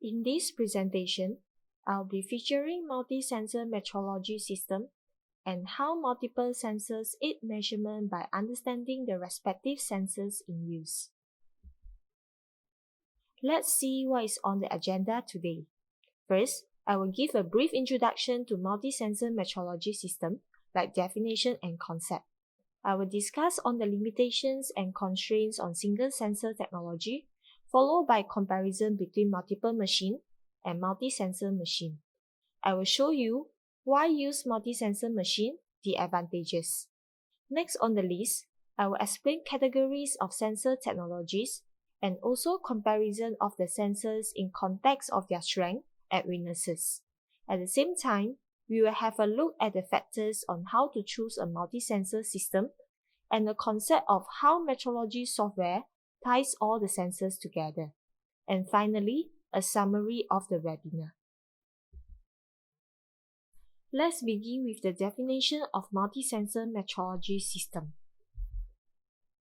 In this presentation, I'll be featuring multi-sensor metrology system and how multiple sensors aid measurement by understanding the respective sensors in use. Let's see what is on the agenda today. First, I will give a brief introduction to multi-sensor metrology system, like definition and concept. I will discuss on the limitations and constraints on single sensor technology, followed by comparison between multiple machine and multi-sensor machine. I will show you why use multi-sensor machine, the advantages. Next on the list, I will explain categories of sensor technologies and also comparison of the sensors in context of their strength and weaknesses. At the same time, we will have a look at the factors on how to choose a multi-sensor system and the concept of how metrology software ties all the sensors together. And finally, a summary of the webinar. Let's begin with the definition of multi-sensor metrology system.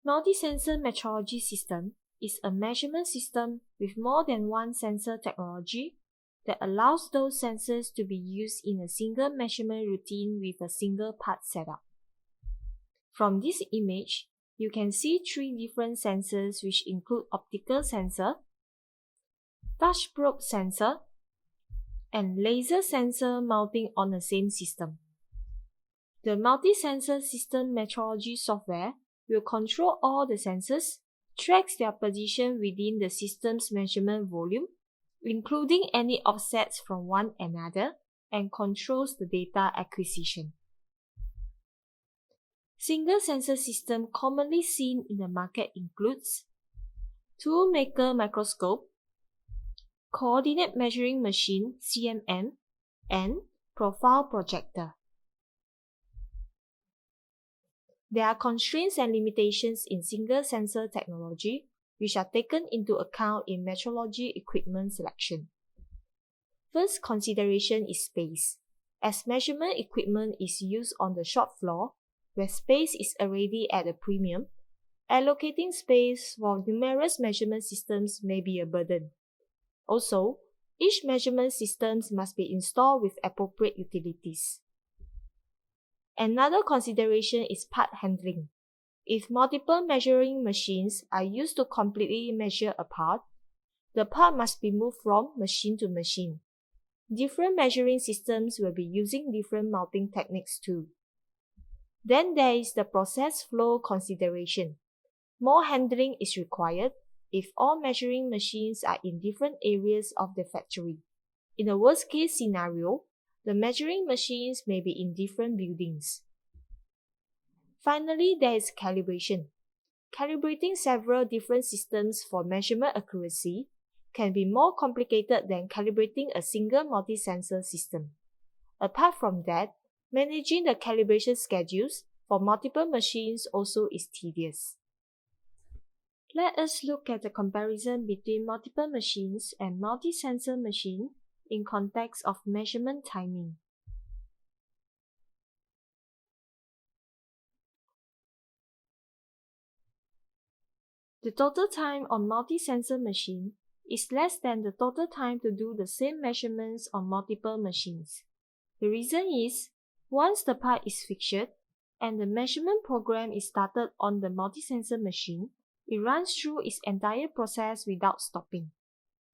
Multi-sensor metrology system is a measurement system with more than one sensor technology that allows those sensors to be used in a single measurement routine with a single part setup. From this image, you can see three different sensors which include optical sensor, touch probe sensor, and laser sensor mounting on the same system. The multi-sensor system metrology software will control all the sensors, tracks their position within the system's measurement volume, including any offsets from one another, and controls the data acquisition. Single sensor system commonly seen in the market includes tool maker microscope, coordinate measuring machine (CMM), and profile projector. There are constraints and limitations in single sensor technology which are taken into account in metrology equipment selection. First consideration is space, as measurement equipment is used on the shop floor, where space is already at a premium. Allocating space for numerous measurement systems may be a burden. Also, each measurement system must be installed with appropriate utilities. Another consideration is part handling. If multiple measuring machines are used to completely measure a part, the part must be moved from machine to machine. Different measuring systems will be using different mounting techniques too. Then there is the process flow consideration. More handling is required if all measuring machines are in different areas of the factory. In a worst-case scenario, the measuring machines may be in different buildings. Finally, there is calibration. Calibrating several different systems for measurement accuracy can be more complicated than calibrating a single multi-sensor system. Apart from that, managing the calibration schedules for multiple machines also is tedious. Let us look at the comparison between multiple machines and multi-sensor machine in context of measurement timing. The total time on multi-sensor machine is less than the total time to do the same measurements on multiple machines. The reason is, once the part is fixtured and the measurement program is started on the multi-sensor machine, it runs through its entire process without stopping.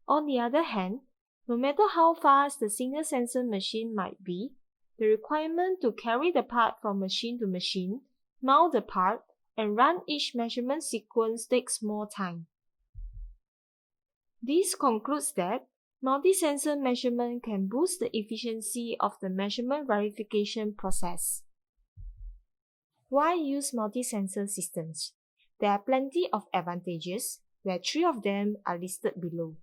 On the other hand, no matter how fast the single sensor machine might be, the requirement to carry the part from machine to machine, mount the part, and run each measurement sequence takes more time. This concludes that multi-sensor measurement can boost the efficiency of the measurement verification process. Why use multi-sensor systems? There are plenty of advantages, where three of them are listed below.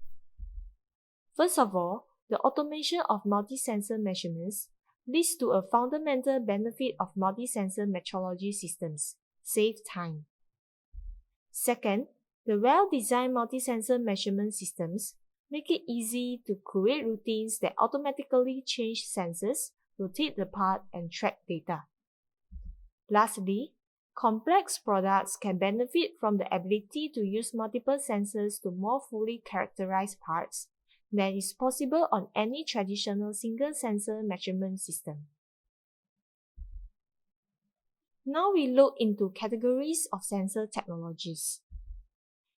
First of all, the automation of multi-sensor measurements leads to a fundamental benefit of multi-sensor metrology systems: save time. Second, the well-designed multi-sensor measurement systems make it easy to create routines that automatically change sensors, rotate the part, and track data. Lastly, complex products can benefit from the ability to use multiple sensors to more fully characterize parts, than is possible on any traditional single-sensor measurement system. Now we look into categories of sensor technologies.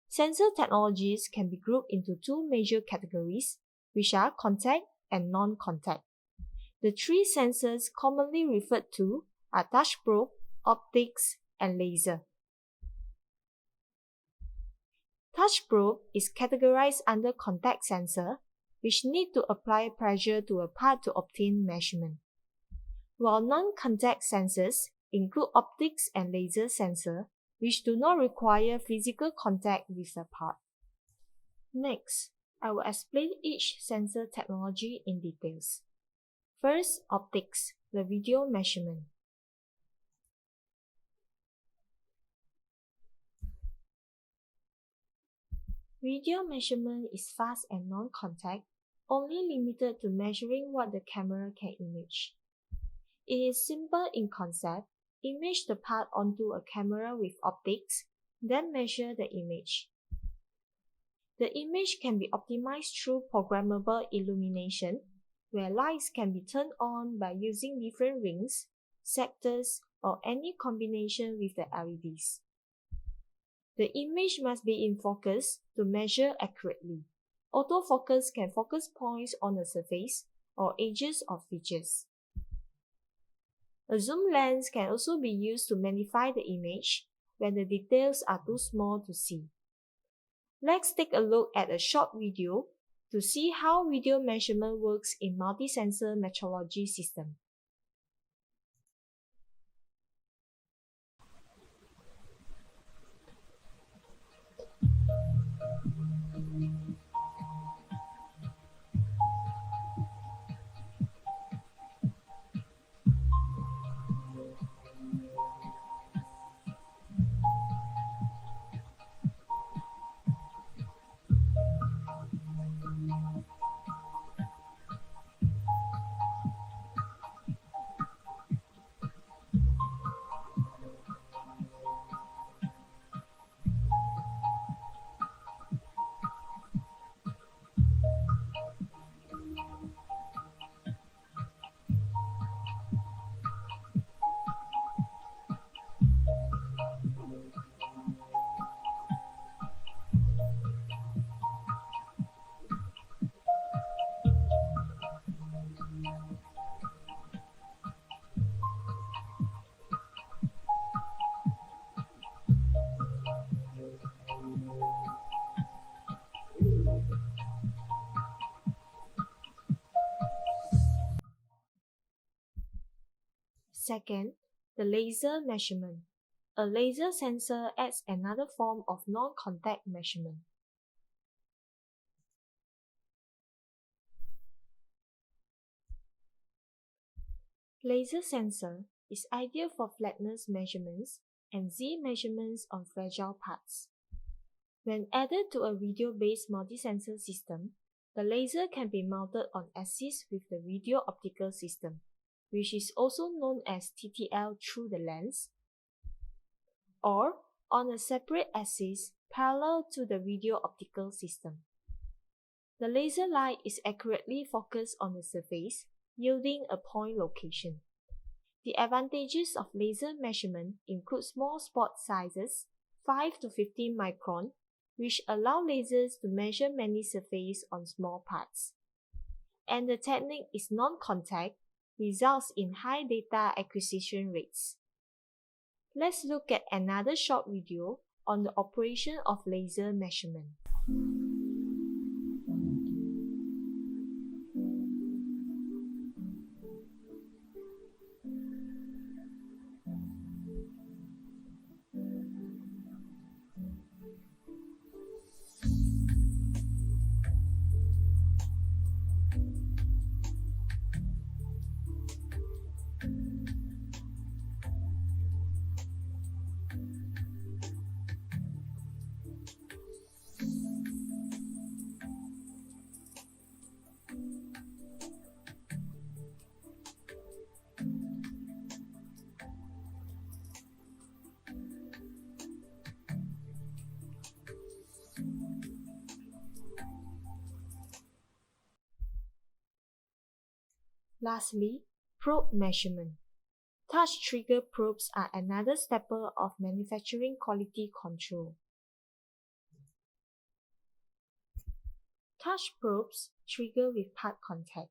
Sensor technologies can be grouped into two major categories, which are contact and non-contact. The three sensors commonly referred to are touch probe, optics, and laser. Touch probe is categorized under contact sensor, which need to apply pressure to a part to obtain measurement, while non-contact sensors include optics and laser sensor, which do not require physical contact with the part. Next, I will explain each sensor technology in details. First, optics, the video measurement. Video measurement is fast and non-contact, only limited to measuring what the camera can image. It is simple in concept. Image the part onto a camera with optics, then measure the image. The image can be optimized through programmable illumination, where lights can be turned on by using different rings, sectors, or any combination with the LEDs. The image must be in focus to measure accurately. Autofocus can focus points on the surface or edges of features. A zoom lens can also be used to magnify the image when the details are too small to see. Let's take a look at a short video to see how video measurement works in multi-sensor metrology system. Second, the laser measurement. A laser sensor adds another form of non-contact measurement. Laser sensor is ideal for flatness measurements and Z measurements on fragile parts. When added to a video-based multi-sensor system, the laser can be mounted on axis with the video optical system, which is also known as TTL through the lens, or on a separate axis parallel to the video optical system. The laser light is accurately focused on the surface, yielding a point location. The advantages of laser measurement include small spot sizes, 5 to 15 micron, which allow lasers to measure many surfaces on small parts. And the technique is non-contact, results in high data acquisition rates. Let's look at another short video on the operation of laser measurement. Lastly, probe measurement. Touch trigger probes are another stepper of manufacturing quality control. Touch probes trigger with part contact.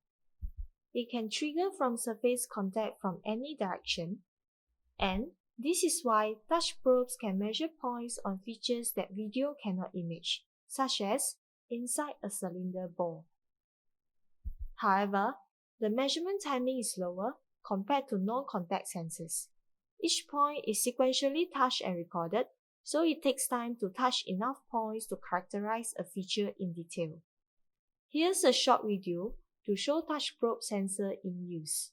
It can trigger from surface contact from any direction, and this is why touch probes can measure points on features that video cannot image, such as inside a cylinder ball. However, the measurement timing is slower compared to non-contact sensors. Each point is sequentially touched and recorded, so it takes time to touch enough points to characterize a feature in detail. Here's a short video to show touch probe sensor in use.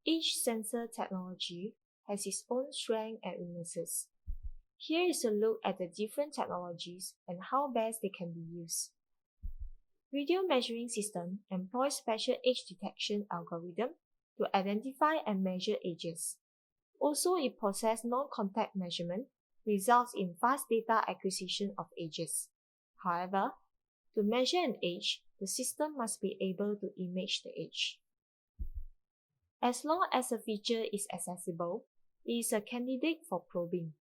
Each sensor technology has its own strengths and weaknesses. Here is a look at the different technologies and how best they can be used. Video measuring system employs special edge detection algorithm to identify and measure edges. Also, it processes non-contact measurement, results in fast data acquisition of edges. However, to measure an edge, the system must be able to image the edge. As long as a feature is accessible, it is a candidate for probing.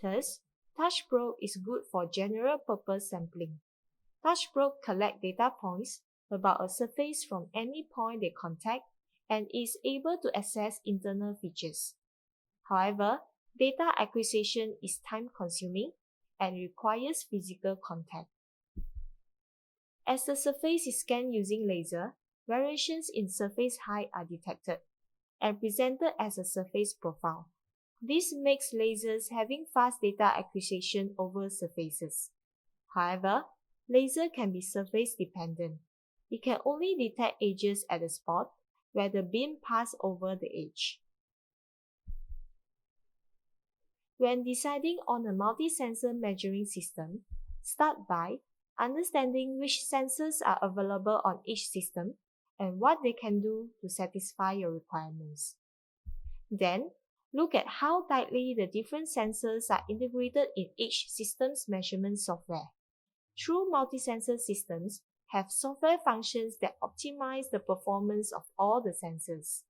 Thus, touch probe is good for general purpose sampling. Touch probe collect data points about a surface from any point they contact and is able to access internal features. However, data acquisition is time-consuming and requires physical contact. As the surface is scanned using laser, variations in surface height are detected and presented as a surface profile. This makes lasers having fast data acquisition over surfaces. However, laser can be surface dependent. It can only detect edges at the spot where the beam passes over the edge. When deciding on a multi-sensor measuring system, start by understanding which sensors are available on each system and what they can do to satisfy your requirements. Then, look at how tightly the different sensors are integrated in each system's measurement software. True multi-sensor systems have software functions that optimize the performance of all the sensors.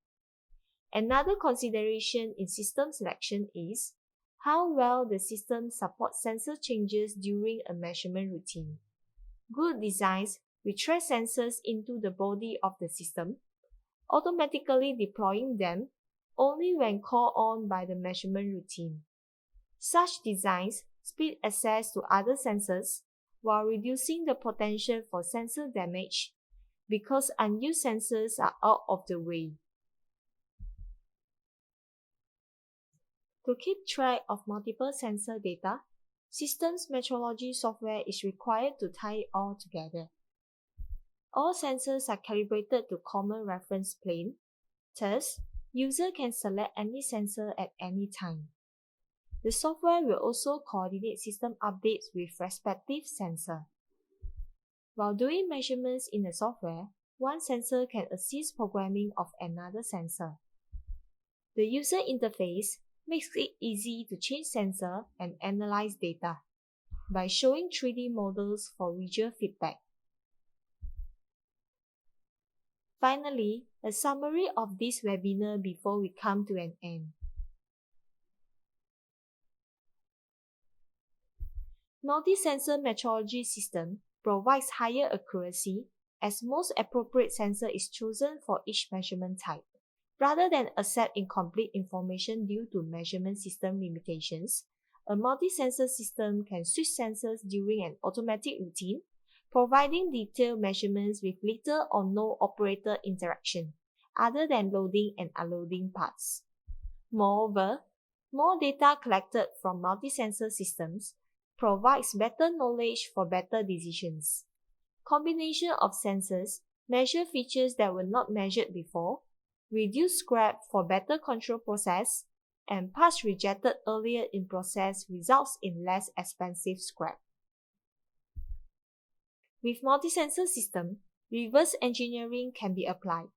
Another consideration in system selection is how well the system supports sensor changes during a measurement routine. Good designs will thread sensors into the body of the system, automatically deploying them only when called on by the measurement routine. Such designs speed access to other sensors while reducing the potential for sensor damage because unused sensors are out of the way. To keep track of multiple sensor data, systems metrology software is required to tie it all together. All sensors are calibrated to common reference plane, thus, user can select any sensor at any time. The software will also coordinate system updates with respective sensor. While doing measurements in the software, one sensor can assist programming of another sensor. The user interface makes it easy to change sensor and analyze data. by showing 3D models for visual feedback. Finally, a summary of this webinar before we come to an end. Multi-sensor metrology system provides higher accuracy as most appropriate sensor is chosen for each measurement type. Rather than accept incomplete information due to measurement system limitations, a multi-sensor system can switch sensors during an automatic routine, providing detailed measurements with little or no operator interaction, other than loading and unloading parts. Moreover, more data collected from multi-sensor systems provides better knowledge for better decisions. Combination of sensors measure features that were not measured before, reduce scrap for better control process, and parts rejected earlier in process results in less expensive scrap. With multi-sensor system, reverse engineering can be applied.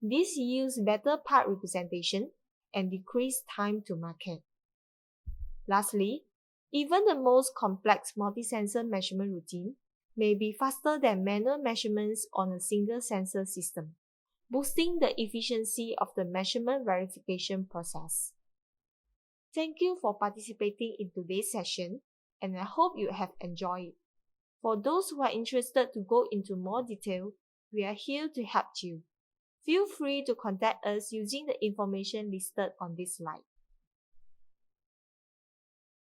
This yields better part representation and decreased time to market. Lastly, even the most complex multi-sensor measurement routine may be faster than manual measurements on a single sensor system, boosting the efficiency of the measurement verification process. Thank you for participating in today's session, and I hope you have enjoyed it. For those who are interested to go into more detail, we are here to help you. Feel free to contact us using the information listed on this slide.